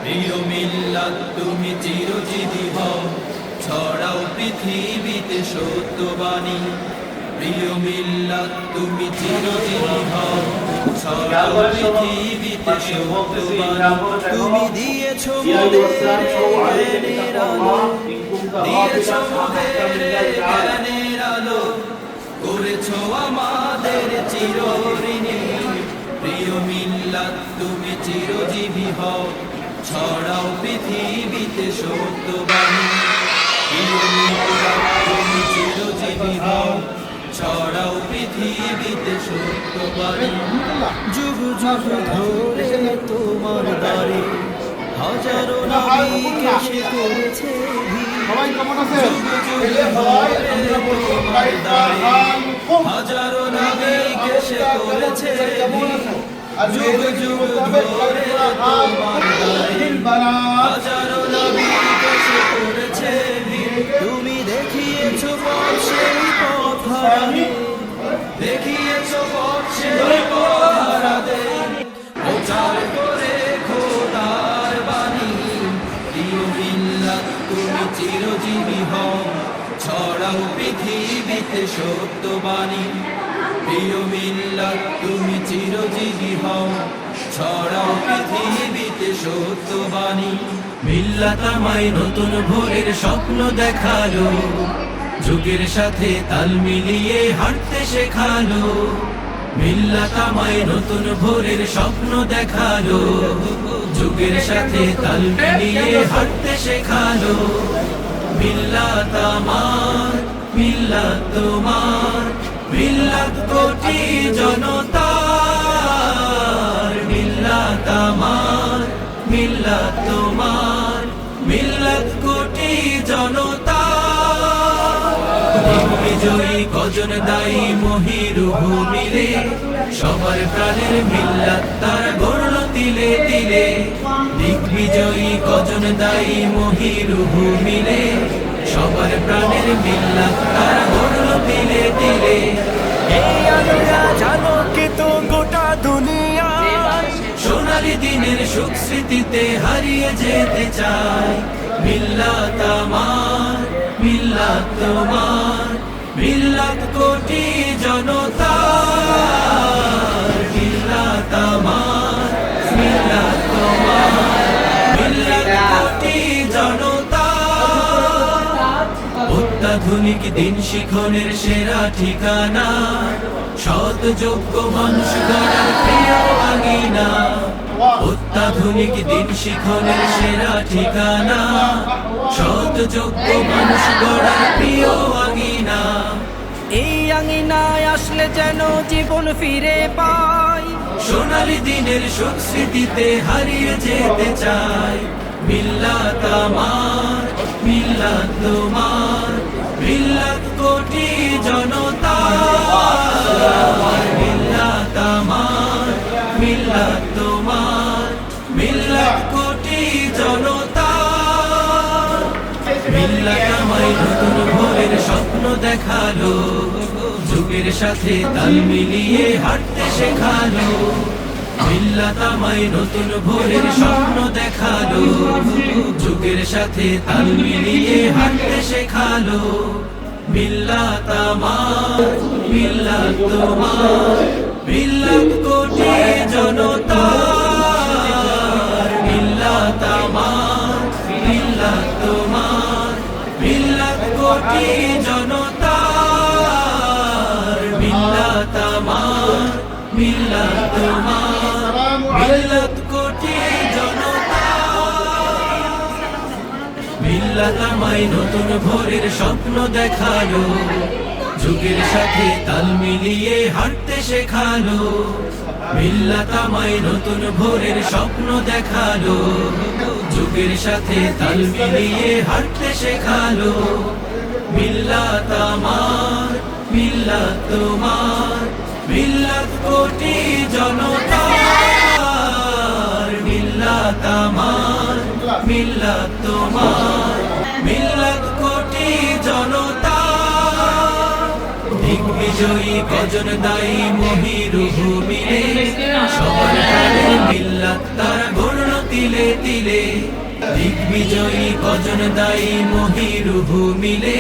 প্রিয় মিল্লাত তুমি চিরজীবী হও, ছড়াও পৃথিবীতে সত্যবাণী। প্রিয় মিল্লাত তুমি চিরজীবী হও, ছড়াও পৃথিবীতে সত্যবাণী। তুমি দিয়েছ মোদের জ্ঞানের আলো, দিয়েছ মোদের জ্ঞানের আলো, করেছ আমাদের চিরঋণী। প্রিয় মিল্লাত তুমি চিরজীবী হও, ছড়াও পৃথিবীতে সত্যবাণী। প্রিয় মিল্লাত তুমি চিরজীবী হও, ছড়াও পৃথিবীতে সত্যবাণী। যুগ যুগ ধরে তোমার দ্বারে হাজারো নবীকে সে করেছে সবাই কেমন আছে? হাজারো নবীকে সে করেছে যুগ যুগ ধরে তোমার দ্বারে হাজারো নবীকে সে করেছে। তুমি দেখিয়েছো পথ সেই পথ হারাতে, দেখিয়েছো পথ সেই পথ হারাতে, প্রচার করে খোদার বাণী। প্রিয় মিল্লাত তুমি চিরজীবী হও, ছড়াও পৃথিবীতে সত্যবাণী। প্রিয় মিল্লাত তুমি চিরজীবী হও, ছড়াও পৃথিবীতে সত্যবাণী। মিল্লাত আমায় নতুন ভোরের স্বপ্ন দেখালো, যুগের সাথে তাল মিলিয়ে হাঁটতে শেখালো। মিল্লাত আমায় নতুন ভোরের স্বপ্ন দেখালো, যুগের সাথে তাল মিলিয়ে হাঁটতে শেখালো। মিল্লাত আমার, মিল্লাত তোমার, মিল্লাত কোটি জনতার। মিল্লাত আমার, মিল্লাত তোমার, মিল্লাত কোটি জনতার। বিজয়ী কজন দায়ী মহিরুহু মিলে, সবার প্রাণের মিল্লাত তার গড়ল তিলে তিলে। দিগ্বিজয়ী কজন দায়ী মহিরুহু মিলে, সবার প্রাণের মিল্লাত তার গড়ল তিলে তিলে। এই আলোয়া ঝলকিত গোটা দুনিয়া, সোনালী দিনের সুখ স্মৃতিতে হারিয়ে যেতে চায়। মিল্লাত আমার, মিল্লাত তোমার, মিল্লাত কোটি জনতার। মিল্লাত আমার, মিল্লাত তোমার, মিল্লাত কোটি জনতার। অত্যাধুনিক দিন শিখনের সেরা ঠিকানা, সৎ যোগ্য মানুষ গড়ার প্রিয় আঙিনা। অত্যাধুনিক দিন শিখনের সেরা ঠিকানা, সৎ যোগ্য মানুষ গড়ার প্রিয় আঙিনা। এই আঙিনায় আসলে যেন জীবন ফিরে পাই। সোনালী দিনের সুখ স্মৃতিতে হারিয়ে যেতে চাই। মিল্লাত আমার, মিল্লাত তোমার, মিল্লাত কোটি জনতার। মিল্লাত আমার, মিল্লাত তোমার, মিল্লাত কোটি জনতার। মিল্লাত আমায় নতুন ভোরের স্বপ্ন দেখালো, যুগের সাথে তাল মিলিয়ে হাঁটতে শেখালো। মিল্লাত আমায় নতুন ভোরের স্বপ্ন দেখালো, যুগের সাথে তাল মিলিয়ে হাঁটতে শেখালো। মিল্লাত আমার, মিল্লাত তোমার, মিল্লাত কোটি জনতার। মিল্লাত আমার, মিল্লাত তোমার, মিল্লাত কোটি জনতার। মিল্লাত আমার, মিল্লাত তোমার, মিল্লাত কোটি জনতার। মিল্লাত আমায় নতুন ভোরের স্বপ্ন দেখালো, যুগের সাথে তাল মিলিয়ে হাঁটতে শেখালো। মিল্লাত আমায় নতুন ভোরের স্বপ্ন দেখালো, যুগের সাথে তাল মিলিয়ে হাঁটতে শেখালো। মিল্লাত আমার, মিল্লাত তোমার, মিল্লাত কোটি জনতার। মিল্লাত আমার, মিল্লাত তোমার, মিল্লাত কোটি জনতার। দিগ্বিজয়ী কজন দায়ী মহিরুহু মিলে, সবার প্রাণের মিল্লাত তারা গড়ল তিলে তিলে দিগ্বিজয়ী কজন দায়ী মহিরুহু মিলে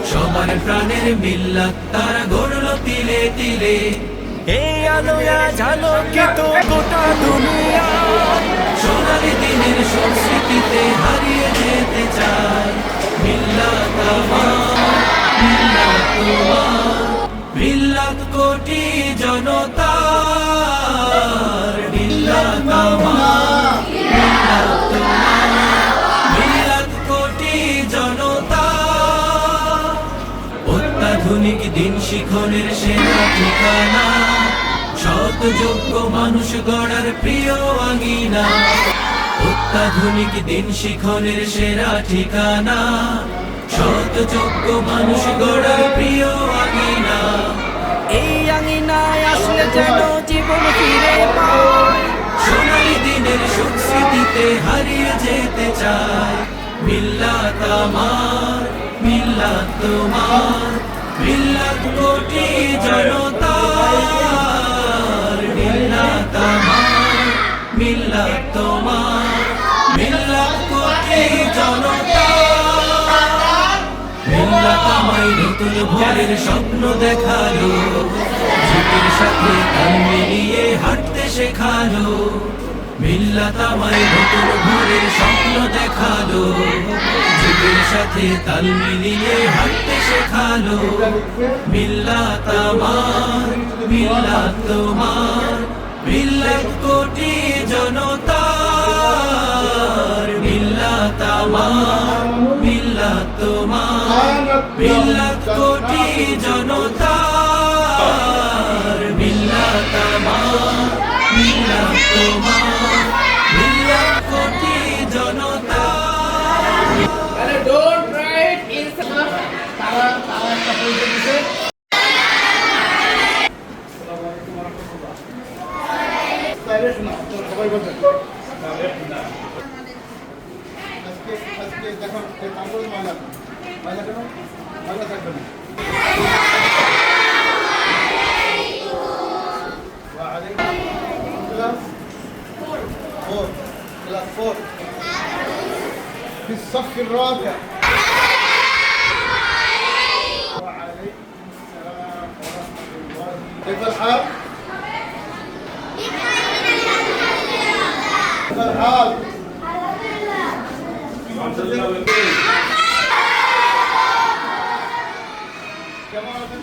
সবার প্রাণের মিল্লাত তারা গড়ল তিলে তিলে এই আলোয়া ঝালকিত গোটা দুনিয়া সোনালি দিনের সংস্কৃতিতে হারিয়ে যেতে চায় মিল্লাত আমার মিল্লাত তোমার মিল্লাত কোটি জনতার মিল্লাত আমার মিল্লাত তোমার মিল্লাত কোটি জনতা অত্যাধুনিক দিন শিখনের সেরা ঠিকানা শত যোগ্য মানুষ গড়ার প্রিয় আঙিনা অত্যাধুনিক দিন শিখনের সেরা ঠিকানা শত যোগ্য মানুষ গড়ার প্রিয় আঙিনা এই আঙিনায় আসলে যেন জীবন ফিরে পায় সোনালি দিনের সুখ স্মৃতিতে হারিয়ে যেতে চায় মিল্লাত আমার মিল্লাত তোমার মিল্লাত কোটি জনতার মিল্লাত আমার মিল্লাত তোমার মিল্লাত কোটি জনতা মিল্লাত আমায় নতুন ভোরের স্বপ্ন দেখালো যুগের সাথে তাল মিলিয়ে হাঁটতে শেখালো মিল্লাত আমায় নতুন ভোরের স্বপ্ন দেখালো যুগের সাথে তাল মিলিয়ে হাঁটতে শেখালো মিল্লাত আমার মিল্লাত তোমার মিল্লাত কোটি জনতার মিল্লাত আমার মিল্লাত তোমার মিল্লাত কোটি জনতার মিল্লাত আমার মিল্লাত তোমার মিল্লাত কোটি জনতা Don't write in তারা একটা পরিচয় দিছে তাইলে শোনা তোমরা সবাই বলবেন আজকে দেখো এই তাম্বুল মালা কেন মালা থাকবে না class 4 في الصف الرابع وعليكم السلام ورحمة الله كيف الحال؟ كيف الحال؟ الحمد لله كمان